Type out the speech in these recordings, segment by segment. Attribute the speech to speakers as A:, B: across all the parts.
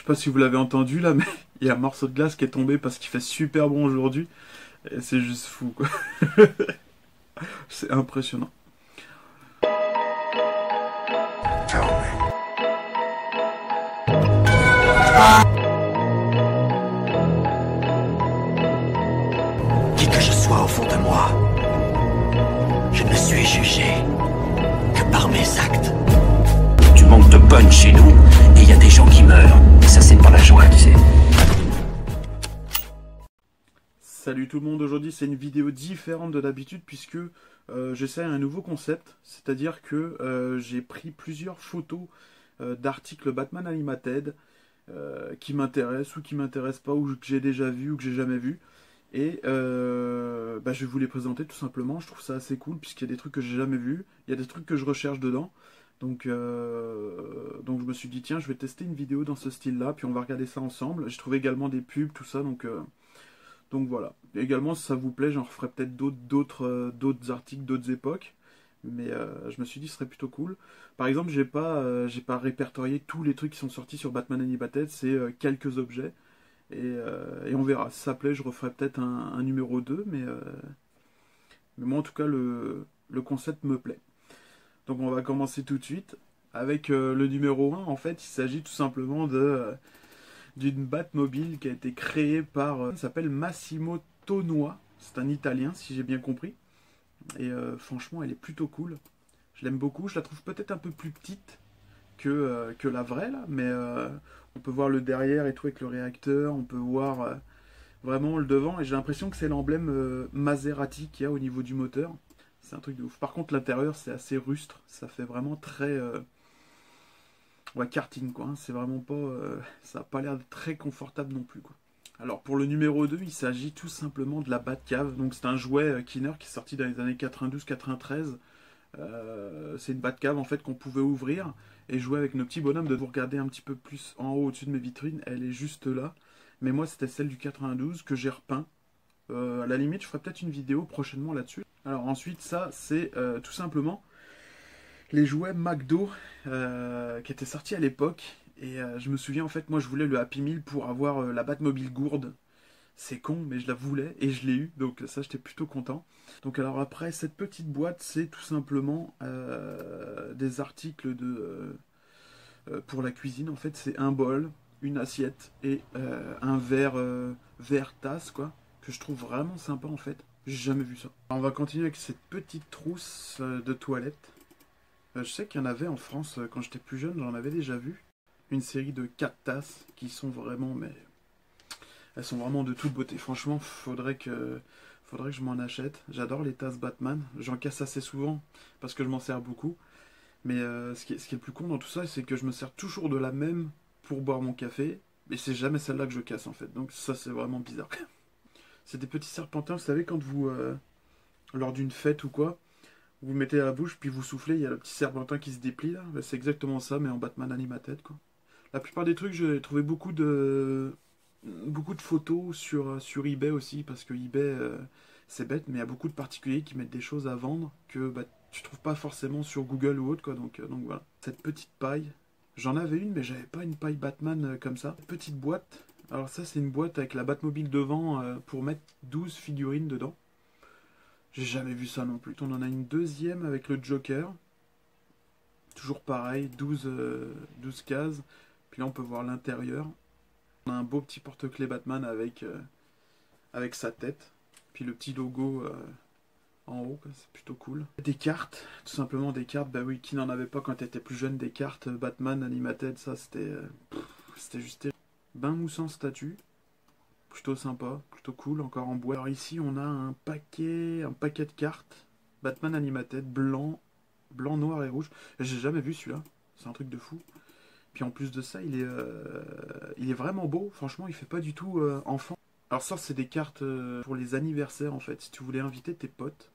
A: sais pas si vous l'avez entendu là, mais il y a un morceau de glace qui est tombé parce qu'il fait super bon aujourd'hui. Et c'est juste fou, quoi. C'est impressionnant.
B: Qui que je sois au fond de moi, je ne suis jugé que par mes actes. Tu manques de punch chez nous, et il y a des gens qui meurent. Et ça, c'est pas la joie, tu sais.
A: Salut tout le monde, aujourd'hui c'est une vidéo différente de d'habitude puisque j'essaie un nouveau concept, c'est-à-dire que j'ai pris plusieurs photos d'articles Batman Animated qui m'intéressent ou qui m'intéressent pas, ou que j'ai déjà vu ou que j'ai jamais vu. Et je vais vous les présenter tout simplement. Je trouve ça assez cool puisqu'il y a des trucs que j'ai jamais vus, il y a des trucs que je recherche dedans. Donc je me suis dit tiens, je vais tester une vidéo dans ce style-là, puis on va regarder ça ensemble. J'ai trouvé également des pubs, tout ça, donc voilà. Et également, si ça vous plaît, j'en referai peut-être d'autres articles, d'autres époques. Mais je me suis dit ce serait plutôt cool. Par exemple, j'ai pas répertorié tous les trucs qui sont sortis sur Batman Animated, c'est quelques objets. Et on verra. Si ça plaît, je referai peut-être un numéro 2, mais moi en tout cas le concept me plaît. Donc on va commencer tout de suite avec le numéro 1. En fait, il s'agit tout simplement d'une Batmobile qui a été créée par... il s'appelle Massimo Tonois. C'est un Italien, si j'ai bien compris. Et franchement, elle est plutôt cool. Je l'aime beaucoup. Je la trouve peut-être un peu plus petite que la vraie, là. Mais on peut voir le derrière et tout avec le réacteur. On peut voir vraiment le devant. Et j'ai l'impression que c'est l'emblème Maserati qu'il y a au niveau du moteur. C'est un truc de ouf. Par contre, l'intérieur, c'est assez rustre. Ça fait vraiment très... ouais, karting, quoi. Hein. C'est vraiment pas... ça n'a pas l'air très confortable non plus, quoi. Alors, pour le numéro 2, il s'agit tout simplement de la Batcave. Donc, c'est un jouet Kinner qui est sorti dans les années 92-93. C'est une Batcave, en fait, qu'on pouvait ouvrir et jouer avec nos petits bonhommes. De vous regarder un petit peu plus en haut, au-dessus de mes vitrines. Elle est juste là. Mais moi, c'était celle du 92 que j'ai repeint. À la limite, je ferai peut-être une vidéo prochainement là-dessus. Alors, ensuite, ça, c'est tout simplement les jouets McDo qui étaient sortis à l'époque. Et je me souviens, en fait, moi je voulais le Happy Meal pour avoir la Batmobile gourde. C'est con, mais je la voulais et je l'ai eu, donc ça j'étais plutôt content. Donc alors après, cette petite boîte, c'est tout simplement des articles pour la cuisine. En fait, c'est un bol, une assiette et un verre tasse, quoi, que je trouve vraiment sympa en fait. J'ai jamais vu ça. Alors, on va continuer avec cette petite trousse de toilette. Je sais qu'il y en avait en France quand j'étais plus jeune, j'en avais déjà vu. Une série de 4 tasses qui sont vraiment, mais elles sont vraiment de toute beauté. Franchement, faudrait que je m'en achète. J'adore les tasses Batman. J'en casse assez souvent parce que je m'en sers beaucoup. Mais ce qui est le plus con dans tout ça, c'est que je me sers toujours de la même pour boire mon café. Mais c'est jamais celle-là que je casse en fait. Donc ça, c'est vraiment bizarre. C'est des petits serpentins, vous savez, quand vous, lors d'une fête ou quoi, vous le mettez à la bouche, puis vous soufflez, il y a le petit serpentin qui se déplie là. C'est exactement ça, mais en Batman Animated, quoi. La plupart des trucs, j'ai trouvé beaucoup de photos sur eBay aussi, parce que eBay, c'est bête, mais il y a beaucoup de particuliers qui mettent des choses à vendre que tu trouves pas forcément sur Google ou autre, quoi. Donc voilà. Cette petite paille, j'en avais une, mais j'avais pas une paille Batman comme ça. Petite boîte. Alors ça, c'est une boîte avec la Batmobile devant pour mettre 12 figurines dedans. J'ai jamais vu ça non plus. On en a une deuxième avec le Joker. Toujours pareil, 12 cases. Puis là, on peut voir l'intérieur. On a un beau petit porte-clés Batman avec sa tête. Puis le petit logo en haut, c'est plutôt cool. Des cartes, tout simplement des cartes. Bah oui, qui n'en avait pas quand t'étais plus jeune, des cartes Batman Animated, ça c'était juste terrible. Bain moussant statue. Plutôt sympa, plutôt cool, encore en bois. Alors ici, on a un paquet de cartes. Batman Animated, blanc, noir et rouge. J'ai jamais vu celui-là. C'est un truc de fou. Puis en plus de ça, il est vraiment beau. Franchement, il fait pas du tout enfant. Alors ça, c'est des cartes pour les anniversaires, en fait. Si tu voulais inviter tes potes.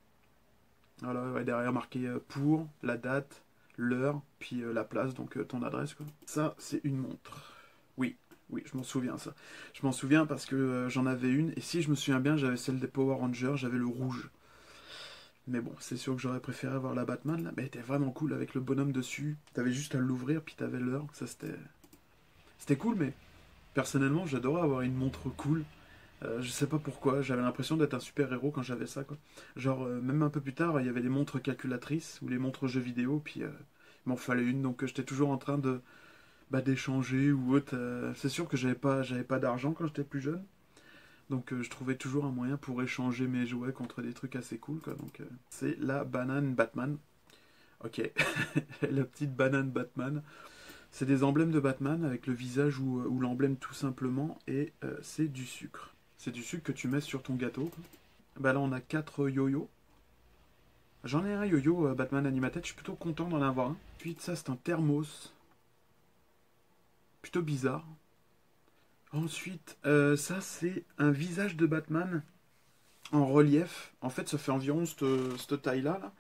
A: Voilà, ouais, derrière marqué pour, la date, l'heure, puis la place, donc ton adresse, quoi. Ça, c'est une montre. Oui, je m'en souviens, ça. Je m'en souviens parce que j'en avais une. Et si je me souviens bien, j'avais celle des Power Rangers, j'avais le rouge. Mais bon, c'est sûr que j'aurais préféré avoir la Batman, là. Mais elle était vraiment cool avec le bonhomme dessus. T'avais juste à l'ouvrir, puis t'avais l'heure. Ça, c'était cool, mais Personnellement, j'adorais avoir une montre cool. Je sais pas pourquoi, j'avais l'impression d'être un super-héros quand j'avais ça, quoi. Genre, même un peu plus tard, il y avait les montres calculatrices ou les montres jeux vidéo, puis il m'en fallait une, donc j'étais toujours en train de d'échanger ou autre. C'est sûr que j'avais pas d'argent quand j'étais plus jeune, donc je trouvais toujours un moyen pour échanger mes jouets contre des trucs assez cool, quoi. Donc c'est la banane Batman. Ok, la petite banane Batman. C'est des emblèmes de Batman avec le visage ou l'emblème tout simplement, et c'est du sucre. C'est du sucre que tu mets sur ton gâteau, quoi. Bah là on a 4 yo-yo. J'en ai un yo-yo Batman Animated, je suis plutôt content d'en avoir un. Ensuite ça c'est un thermos. Plutôt bizarre. Ensuite ça c'est un visage de Batman en relief. En fait ça fait environ cette taille là.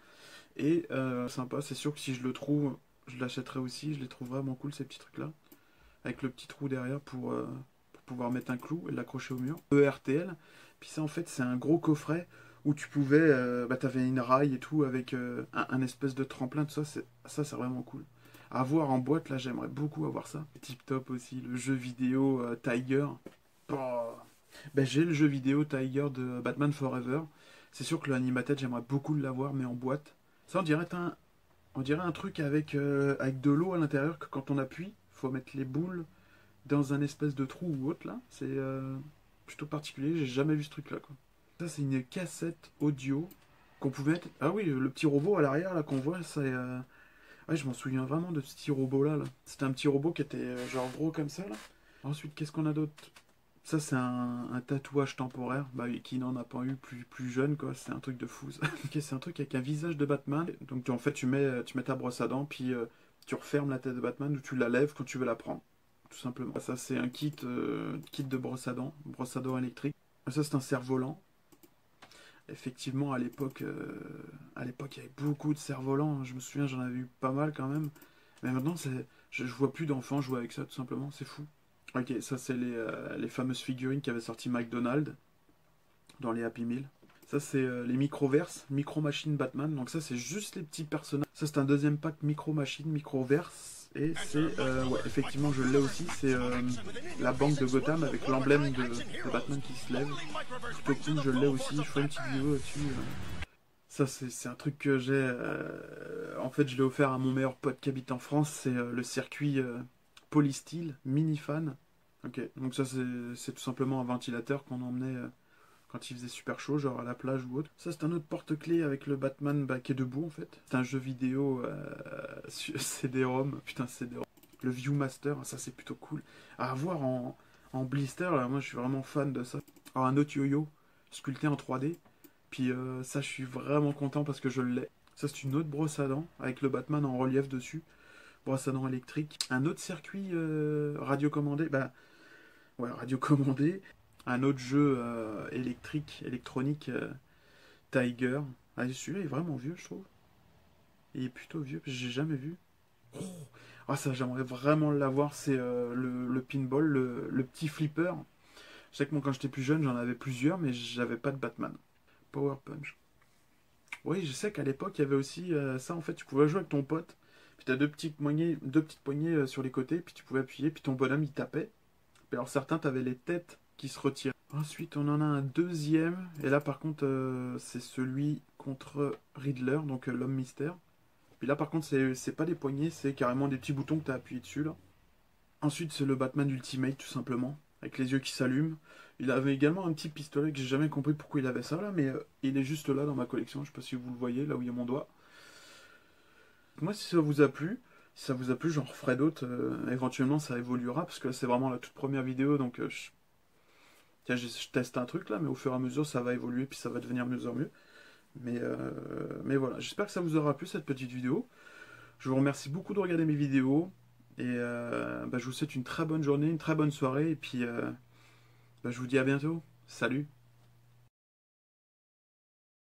A: Et sympa, c'est sûr que si je le trouve, je l'achèterai aussi. Je les trouve vraiment cool ces petits trucs là. Avec le petit trou derrière pour pouvoir mettre un clou et l'accrocher au mur. ERTL. Puis ça en fait c'est un gros coffret où tu pouvais, t'avais une rail et tout avec un espèce de tremplin, tout ça, c'est vraiment cool. À voir en boîte, là j'aimerais beaucoup avoir ça. Tip top aussi, le jeu vidéo Tiger. Oh. Ben, j'ai le jeu vidéo Tiger de Batman Forever. C'est sûr que l'Animated j'aimerais beaucoup l'avoir, mais en boîte. Ça on dirait un truc avec de l'eau à l'intérieur que quand on appuie, faut mettre les boules dans un espèce de trou ou autre là. C'est plutôt particulier, j'ai jamais vu ce truc là, quoi. Ça c'est une cassette audio qu'on pouvait mettre. Ah oui, le petit robot à l'arrière là qu'on voit, c'est. Ouais, je m'en souviens vraiment de ce petit robot là. C'était un petit robot qui était genre gros comme ça là. Ensuite, qu'est-ce qu'on a d'autre? Ça c'est un tatouage temporaire, bah, qui n'en a pas eu plus jeune, quoi. C'est un truc de fou ça. Ok, c'est un truc avec un visage de Batman. Donc en fait tu mets ta brosse à dents, puis tu refermes la tête de Batman ou tu la lèves quand tu veux la prendre. Tout simplement. Ça c'est un kit de brosse à dents électrique. Ça c'est un cerf-volant. Effectivement, à l'époque, il y avait beaucoup de cerfs-volants. Je me souviens, j'en avais eu pas mal quand même. Mais maintenant, je vois plus d'enfants jouer avec ça, tout simplement. C'est fou. Ok, ça, c'est les fameuses figurines qu'avait sorti McDonald's dans les Happy Meal. Ça, c'est les Microverse, Micro Machine Batman. Donc, ça, c'est juste les petits personnages. Ça, c'est un deuxième pack Micro Machine, Microverse. Et c'est, ouais, effectivement, je l'ai aussi. C'est la banque de Gotham avec l'emblème de Batman qui se lève. Plutôt cool, je l'ai aussi. Je ferai une petite vidéo là-dessus. Ça, c'est un truc que j'ai. En fait, je l'ai offert à mon meilleur pote qui habite en France. C'est le circuit Polystyle Minifan. Ok, donc ça, c'est tout simplement un ventilateur qu'on emmenait quand il faisait super chaud, genre à la plage ou autre. Ça, c'est un autre porte-clés avec le Batman qui est debout, en fait. C'est un jeu vidéo CD-ROM. Putain, CD-ROM. Le Viewmaster, ça, c'est plutôt cool. À avoir en blister, là, moi, je suis vraiment fan de ça. Alors, un autre yo-yo sculpté en 3D. Puis ça, je suis vraiment content parce que je l'ai. Ça, c'est une autre brosse à dents avec le Batman en relief dessus. Brosse à dents électrique. Un autre circuit radiocommandé. Bah, ouais, radiocommandé. Un autre jeu électronique, Tiger. Ah, celui-là est vraiment vieux, je trouve. Il est plutôt vieux, parce que j'ai jamais vu. Oh, ah, ça, j'aimerais vraiment l'avoir. C'est le pinball, le petit flipper. Je sais que moi, quand j'étais plus jeune, j'en avais plusieurs, mais j'avais pas de Batman. Power Punch. Oui, je sais qu'à l'époque, il y avait aussi ça. En fait, tu pouvais jouer avec ton pote. Puis t'as deux petites poignées sur les côtés. Puis tu pouvais appuyer. Puis ton bonhomme, il tapait. Puis alors, certains, t'avais les têtes qui se retiraient. Ensuite, on en a un deuxième. Et là, par contre, c'est celui contre Riddler, donc l'homme mystère. Puis là, par contre, c'est pas des poignées. C'est carrément des petits boutons que t'as appuyé dessus, là. Ensuite, c'est le Batman Ultimate, tout simplement. Avec les yeux qui s'allument. Il avait également un petit pistolet que j'ai jamais compris pourquoi il avait ça là, mais il est juste là dans ma collection. Je sais pas si vous le voyez, là où il y a mon doigt. Moi, si ça vous a plu, j'en referai d'autres. Éventuellement, ça évoluera parce que c'est vraiment la toute première vidéo, donc tiens, je teste un truc là, mais au fur et à mesure, ça va évoluer puis ça va devenir mieux en mieux. Mais voilà, j'espère que ça vous aura plu cette petite vidéo. Je vous remercie beaucoup de regarder mes vidéos et je vous souhaite une très bonne journée, une très bonne soirée et puis. Je vous dis à bientôt. Salut!